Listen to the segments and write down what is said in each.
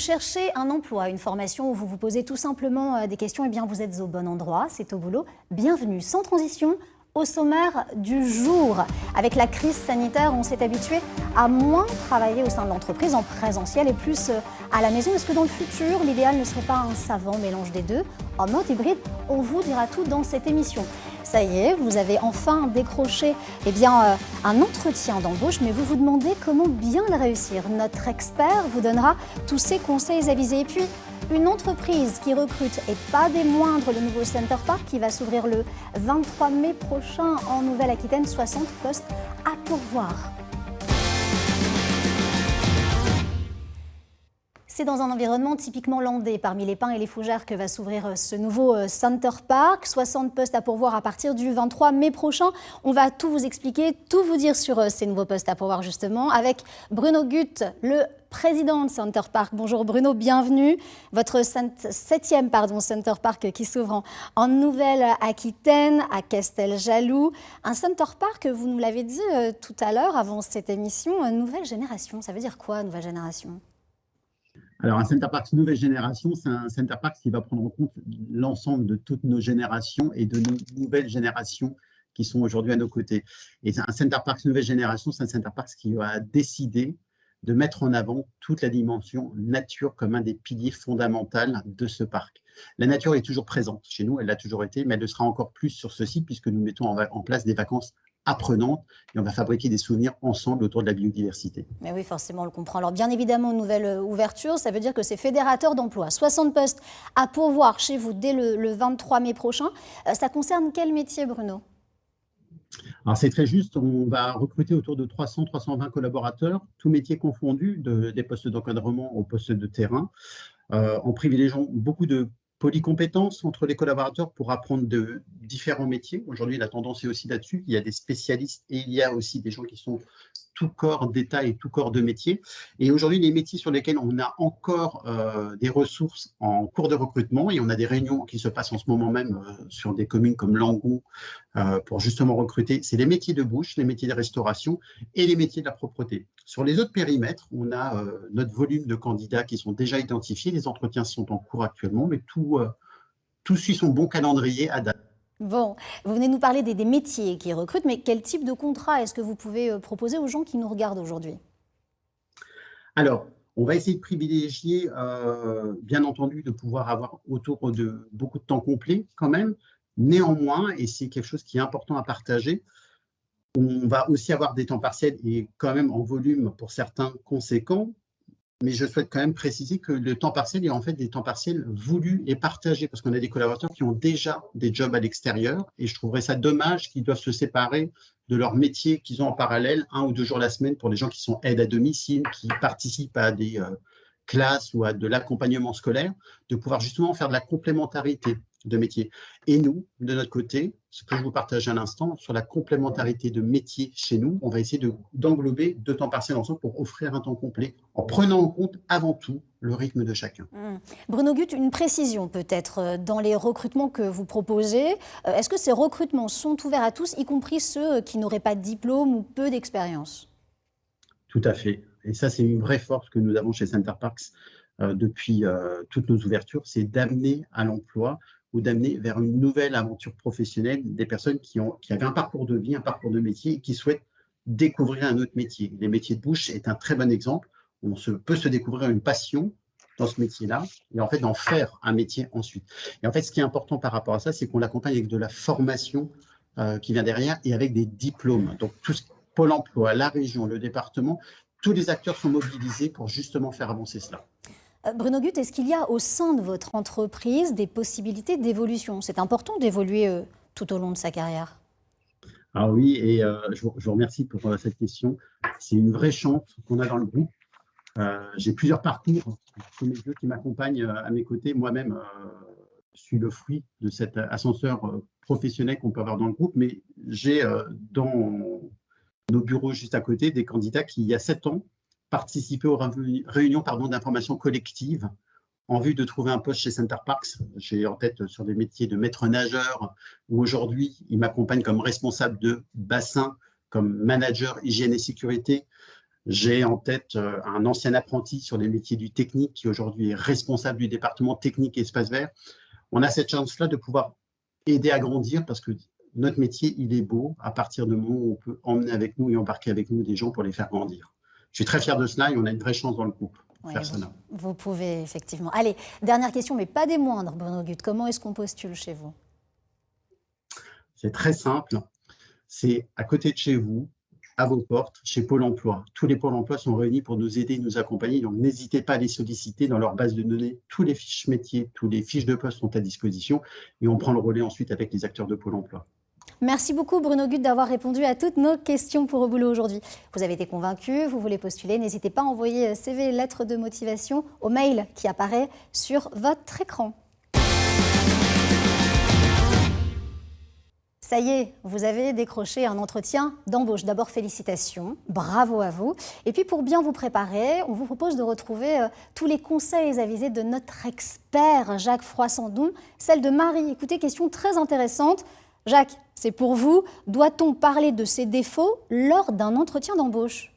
cherchez un emploi, une formation où vous vous posez tout simplement des questions, eh bien vous êtes au bon endroit, c'est au boulot. Bienvenue, sans transition, au sommaire du jour. Avec la crise sanitaire, on s'est habitué à moins travailler au sein de l'entreprise en présentiel et plus à la maison. Est-ce que dans le futur, l'idéal ne serait pas un savant mélange des deux? En mode hybride, on vous dira tout dans cette émission. Ça y est, vous avez enfin décroché un entretien d'embauche, mais vous vous demandez comment bien le réussir. Notre expert vous donnera tous ses conseils avisés. Et puis, une entreprise qui recrute, et pas des moindres, le nouveau Center Parc qui va s'ouvrir le 23 mai prochain en Nouvelle-Aquitaine, 60 postes à pourvoir. C'est dans un environnement typiquement landais, parmi les pins et les fougères, que va s'ouvrir ce nouveau Center Parc. 60 postes à pourvoir à partir du 23 mai prochain. On va tout vous expliquer, tout vous dire sur ces nouveaux postes à pourvoir justement, avec Bruno Gut, le président de Center Parc. Bonjour Bruno, bienvenue. Votre 7e Center Parc qui s'ouvre en Nouvelle-Aquitaine, à Casteljaloux. Un Center Parc, vous nous l'avez dit tout à l'heure avant cette émission, nouvelle génération. Ça veut dire quoi, nouvelle génération ? Alors, un Center Parcs nouvelle génération, c'est un Center Parcs qui va prendre en compte l'ensemble de toutes nos générations et de nos nouvelles générations qui sont aujourd'hui à nos côtés. Et un Center Parcs nouvelle génération, c'est un Center Parcs qui va décider de mettre en avant toute la dimension nature comme un des piliers fondamentaux de ce parc. La nature est toujours présente chez nous, elle l'a toujours été, mais elle le sera encore plus sur ce site puisque nous mettons en place des vacances apprenantes et on va fabriquer des souvenirs ensemble autour de la biodiversité. Mais oui, forcément, on le comprend. Alors bien évidemment, nouvelle ouverture, ça veut dire que c'est fédérateur d'emploi. 60 postes à pourvoir chez vous dès le 23 mai prochain. Ça concerne quel métier, Bruno ? Alors c'est très juste, on va recruter autour de 300-320 collaborateurs, tous métiers confondus, des postes d'encadrement aux postes de terrain, en privilégiant beaucoup de polycompétences entre les collaborateurs pour apprendre de différents métiers. Aujourd'hui, la tendance est aussi là-dessus. Il y a des spécialistes et il y a aussi des gens qui sont tout corps d'état et tout corps de métier. Et aujourd'hui, les métiers sur lesquels on a encore des ressources en cours de recrutement, et on a des réunions qui se passent en ce moment même sur des communes comme Langon pour justement recruter, c'est les métiers de bouche, les métiers de restauration et les métiers de la propreté. Sur les autres périmètres, on a notre volume de candidats qui sont déjà identifiés. Les entretiens sont en cours actuellement, mais tout suit son bon calendrier à date. Bon, vous venez nous parler des métiers qui recrutent, mais quel type de contrat est-ce que vous pouvez proposer aux gens qui nous regardent aujourd'hui ? Alors, on va essayer de privilégier, bien entendu, de pouvoir avoir autour de beaucoup de temps complet quand même. Néanmoins, et c'est quelque chose qui est important à partager, on va aussi avoir des temps partiels et quand même en volume pour certains conséquents. Mais je souhaite quand même préciser que le temps partiel est en fait des temps partiels voulus et partagés parce qu'on a des collaborateurs qui ont déjà des jobs à l'extérieur et je trouverais ça dommage qu'ils doivent se séparer de leur métier qu'ils ont en parallèle 1 ou 2 jours la semaine pour les gens qui sont aides à domicile, qui participent à des classes ou à de l'accompagnement scolaire, de pouvoir justement faire de la complémentarité de métiers. Et nous, de notre côté, ce que je vous partage à l'instant, sur la complémentarité de métiers chez nous, on va essayer d'englober 2 temps partiels ensemble pour offrir un temps complet, en prenant en compte avant tout le rythme de chacun. Bruno Gut, une précision peut-être dans les recrutements que vous proposez. Est-ce que ces recrutements sont ouverts à tous, y compris ceux qui n'auraient pas de diplôme ou peu d'expérience ? Tout à fait. Et ça, c'est une vraie force que nous avons chez Center Parcs depuis toutes nos ouvertures, c'est d'amener à l'emploi ou d'amener vers une nouvelle aventure professionnelle des personnes qui avaient un parcours de vie, un parcours de métier et qui souhaitent découvrir un autre métier. Les métiers de bouche est un très bon exemple. On peut se découvrir une passion dans ce métier-là et en fait d'en faire un métier ensuite. Et en fait, ce qui est important par rapport à ça, c'est qu'on l'accompagne avec de la formation qui vient derrière et avec des diplômes. Donc, tout Pôle emploi, la région, le département, tous les acteurs sont mobilisés pour justement faire avancer cela. Bruno Gut, est-ce qu'il y a au sein de votre entreprise des possibilités d'évolution ? C'est important d'évoluer tout au long de sa carrière. Ah oui, et je vous remercie pour cette question. C'est une vraie chance qu'on a dans le groupe. J'ai plusieurs parcours sous mes yeux qui m'accompagnent à mes côtés. Moi-même, je suis le fruit de cet ascenseur professionnel qu'on peut avoir dans le groupe, mais j'ai dans nos bureaux juste à côté des candidats qui, il y a 7 ans, participaient aux réunions d'information collective en vue de trouver un poste chez Center Parcs. J'ai en tête sur des métiers de maître nageur, où aujourd'hui, ils m'accompagnent comme responsable de bassin, comme manager hygiène et sécurité, J'ai en tête un ancien apprenti sur les métiers du technique qui aujourd'hui est responsable du département technique et espace vert. On a cette chance-là de pouvoir aider à grandir parce que notre métier, il est beau à partir du moment où on peut emmener avec nous et embarquer avec nous des gens pour les faire grandir. Je suis très fier de cela et on a une vraie chance dans le groupe pour Oui, faire cela. vous pouvez effectivement. Allez, dernière question, mais pas des moindres, Bruno Gut. Comment est-ce qu'on postule chez vous? C'est très simple. C'est à côté de chez vous, à vos portes, chez Pôle emploi. Tous les pôles emploi sont réunis pour nous aider, nous accompagner. Donc, n'hésitez pas à les solliciter dans leur base de données. Tous les fiches métiers, tous les fiches de poste sont à disposition et on prend le relais ensuite avec les acteurs de Pôle emploi. Merci beaucoup Bruno Gut d'avoir répondu à toutes nos questions pour Au Boulot aujourd'hui. Vous avez été convaincu, vous voulez postuler, n'hésitez pas à envoyer CV et lettre de motivation au mail qui apparaît sur votre écran. Ça y est, vous avez décroché un entretien d'embauche. D'abord, félicitations, bravo à vous. Et puis, pour bien vous préparer, on vous propose de retrouver tous les conseils avisés de notre expert Jacques Froissart, dont celle de Marie. Écoutez, question très intéressante. Jacques, c'est pour vous. Doit-on parler de ses défauts lors d'un entretien d'embauche?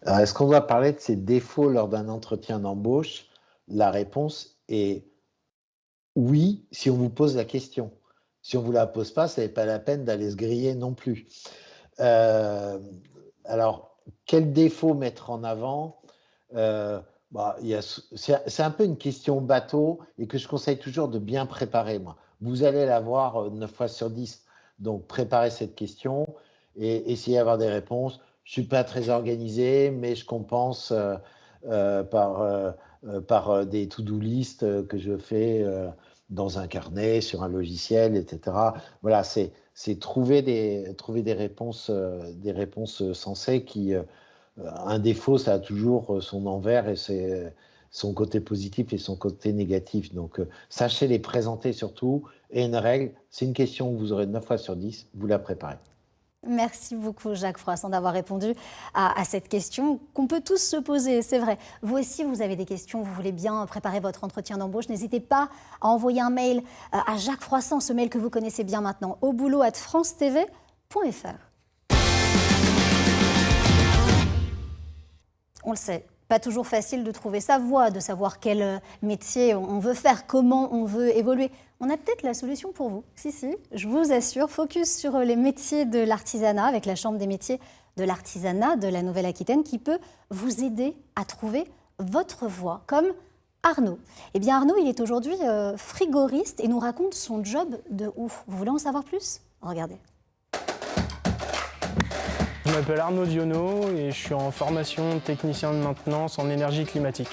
Alors, est-ce qu'on doit parler de ses défauts lors d'un entretien d'embauche? La réponse est oui, si on vous pose la question. Si on ne vous la pose pas, ça n'est pas la peine d'aller se griller non plus. Alors, quel défaut mettre en avant? C'est un peu une question bateau et que je conseille toujours de bien préparer, moi. Vous allez l'avoir 9 fois sur 10. Donc, préparez cette question et essayez d'avoir des réponses. Je ne suis pas très organisé, mais je compense par des to-do list que je fais dans un carnet, sur un logiciel, etc. Voilà, c'est trouver des réponses sensées qui... un défaut, ça a toujours son envers et son côté positif et son côté négatif. Donc, sachez les présenter surtout. Et une règle, c'est une question que vous aurez 9 fois sur 10, vous la préparez. Merci beaucoup Jacques Froissart d'avoir répondu à cette question qu'on peut tous se poser, c'est vrai. Vous aussi, vous avez des questions, vous voulez bien préparer votre entretien d'embauche, n'hésitez pas à envoyer un mail à Jacques Froissart, ce mail que vous connaissez bien maintenant, auboulot@francetv.fr. On le sait, pas toujours facile de trouver sa voie, de savoir quel métier on veut faire, comment on veut évoluer. On a peut-être la solution pour vous. Si, je vous assure, focus sur les métiers de l'artisanat avec la Chambre des métiers de l'artisanat de la Nouvelle-Aquitaine qui peut vous aider à trouver votre voie, comme Arnaud. Eh bien Arnaud, il est aujourd'hui frigoriste et nous raconte son job de ouf. Vous voulez en savoir plus? Regardez. Je m'appelle Arnaud Dionneau et je suis en formation technicien de maintenance en énergie climatique.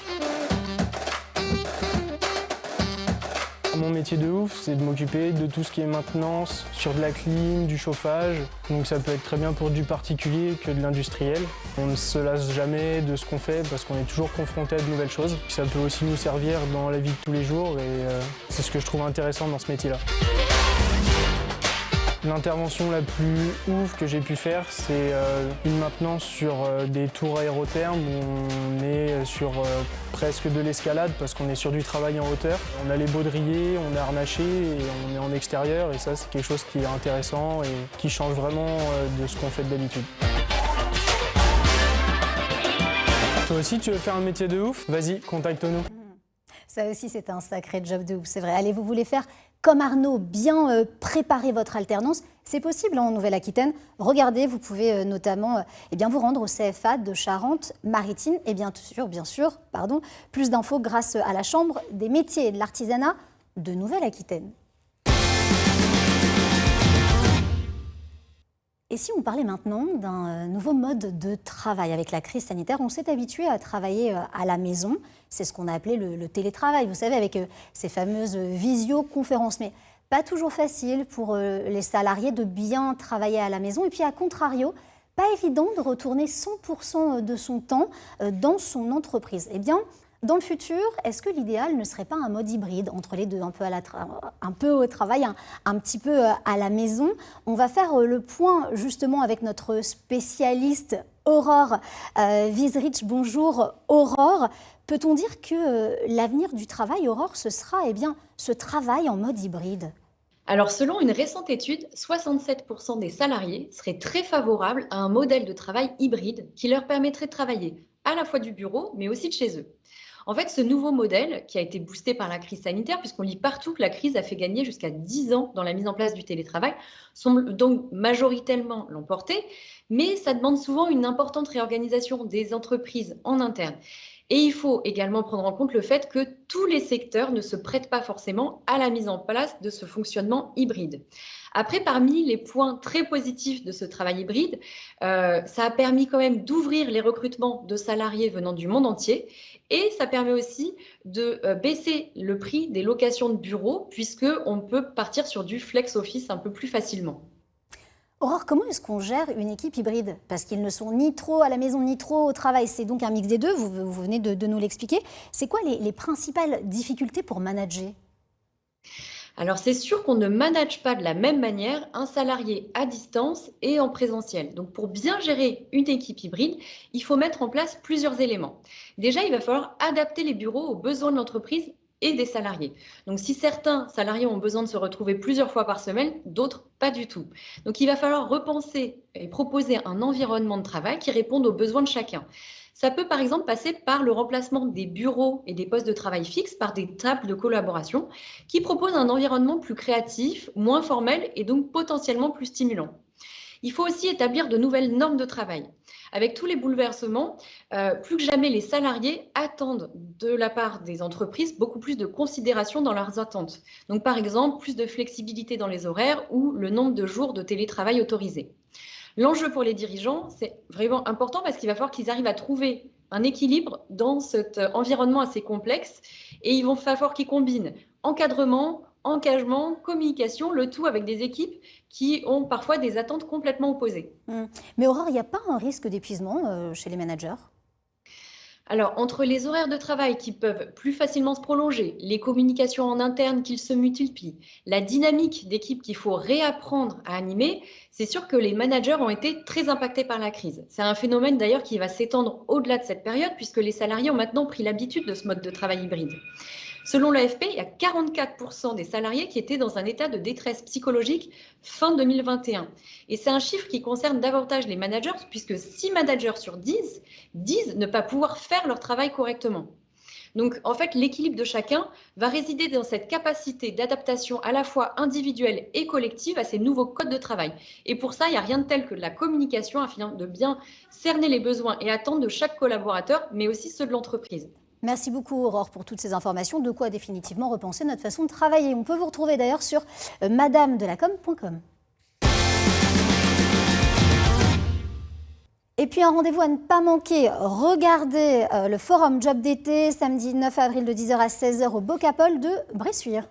Mon métier de ouf, c'est de m'occuper de tout ce qui est maintenance sur de la clim, du chauffage. Donc ça peut être très bien pour du particulier que de l'industriel. On ne se lasse jamais de ce qu'on fait parce qu'on est toujours confronté à de nouvelles choses. Ça peut aussi nous servir dans la vie de tous les jours et c'est ce que je trouve intéressant dans ce métier-là. L'intervention la plus ouf que j'ai pu faire, c'est une maintenance sur des tours aérothermes où on est sur presque de l'escalade parce qu'on est sur du travail en hauteur. On a les baudriers, on est harnaché et on est en extérieur et ça c'est quelque chose qui est intéressant et qui change vraiment de ce qu'on fait d'habitude. Toi aussi tu veux faire un métier de ouf? Vas-y, contacte-nous. Ça aussi c'est un sacré job de ouf, c'est vrai. Allez, vous voulez faire comme Arnaud, bien préparer votre alternance, c'est possible en Nouvelle-Aquitaine. Regardez, vous pouvez notamment vous rendre au CFA de Charente-Maritime et bien sûr, plus d'infos grâce à la Chambre des métiers et de l'artisanat de Nouvelle-Aquitaine. Et si on parlait maintenant d'un nouveau mode de travail avec la crise sanitaire, on s'est habitué à travailler à la maison. C'est ce qu'on a appelé le télétravail, vous savez, avec ces fameuses visioconférences. Mais pas toujours facile pour les salariés de bien travailler à la maison. Et puis, à contrario, pas évident de retourner 100% de son temps dans son entreprise. Eh bien, dans le futur, est-ce que l'idéal ne serait pas un mode hybride entre les deux, un peu au travail, un petit peu à la maison? On va faire le point justement avec notre spécialiste Aurore Wieserich. Bonjour Aurore. Peut-on dire que l'avenir du travail, Aurore, ce sera ce travail en mode hybride? Alors, selon une récente étude, 67% des salariés seraient très favorables à un modèle de travail hybride qui leur permettrait de travailler à la fois du bureau, mais aussi de chez eux. En fait, ce nouveau modèle, qui a été boosté par la crise sanitaire, puisqu'on lit partout que la crise a fait gagner jusqu'à 10 ans dans la mise en place du télétravail, semble donc majoritairement l'emporter, mais ça demande souvent une importante réorganisation des entreprises en interne. Et il faut également prendre en compte le fait que tous les secteurs ne se prêtent pas forcément à la mise en place de ce fonctionnement hybride. Après, parmi les points très positifs de ce travail hybride, ça a permis quand même d'ouvrir les recrutements de salariés venant du monde entier et ça permet aussi de baisser le prix des locations de bureaux puisqu'on peut partir sur du flex office un peu plus facilement. Aurore, comment est-ce qu'on gère une équipe hybride? Parce qu'ils ne sont ni trop à la maison ni trop au travail, c'est donc un mix des deux, vous venez de nous l'expliquer. C'est quoi les principales difficultés pour manager? Alors c'est sûr qu'on ne manage pas de la même manière un salarié à distance et en présentiel. Donc pour bien gérer une équipe hybride, il faut mettre en place plusieurs éléments. Déjà, il va falloir adapter les bureaux aux besoins de l'entreprise et des salariés. Donc si certains salariés ont besoin de se retrouver plusieurs fois par semaine, d'autres pas du tout. Donc il va falloir repenser et proposer un environnement de travail qui réponde aux besoins de chacun. Ça peut par exemple passer par le remplacement des bureaux et des postes de travail fixes par des tables de collaboration qui proposent un environnement plus créatif, moins formel et donc potentiellement plus stimulant. Il faut aussi établir de nouvelles normes de travail. Avec tous les bouleversements, plus que jamais, les salariés attendent de la part des entreprises beaucoup plus de considération dans leurs attentes. Donc, par exemple, plus de flexibilité dans les horaires ou le nombre de jours de télétravail autorisés. L'enjeu pour les dirigeants, c'est vraiment important parce qu'il va falloir qu'ils arrivent à trouver un équilibre dans cet environnement assez complexe et il va falloir qu'ils combinent encadrement, engagement, communication, le tout avec des équipes qui ont parfois des attentes complètement opposées. Mais Aurore, il n'y a pas un risque d'épuisement chez les managers? Alors, entre les horaires de travail qui peuvent plus facilement se prolonger, les communications en interne qui se multiplient, la dynamique d'équipe qu'il faut réapprendre à animer, c'est sûr que les managers ont été très impactés par la crise. C'est un phénomène d'ailleurs qui va s'étendre au-delà de cette période puisque les salariés ont maintenant pris l'habitude de ce mode de travail hybride. Selon l'AFP, il y a 44% des salariés qui étaient dans un état de détresse psychologique fin 2021. Et c'est un chiffre qui concerne davantage les managers, puisque 6 managers sur 10 disent ne pas pouvoir faire leur travail correctement. Donc, en fait, l'équilibre de chacun va résider dans cette capacité d'adaptation à la fois individuelle et collective à ces nouveaux codes de travail. Et pour ça, il n'y a rien de tel que de la communication afin de bien cerner les besoins et attentes de chaque collaborateur, mais aussi ceux de l'entreprise. Merci beaucoup Aurore pour toutes ces informations, de quoi définitivement repenser notre façon de travailler. On peut vous retrouver d'ailleurs sur madamedelacom.com. Et puis un rendez-vous à ne pas manquer, regardez le forum Job d'été, samedi 9 avril de 10h à 16h au Bocapol de Bressuire.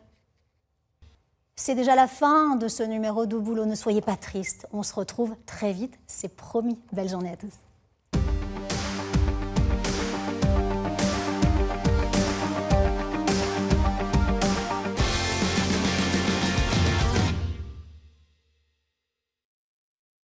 C'est déjà la fin de ce numéro d'Au Boulot, ne soyez pas tristes, on se retrouve très vite, c'est promis. Belle journée à tous.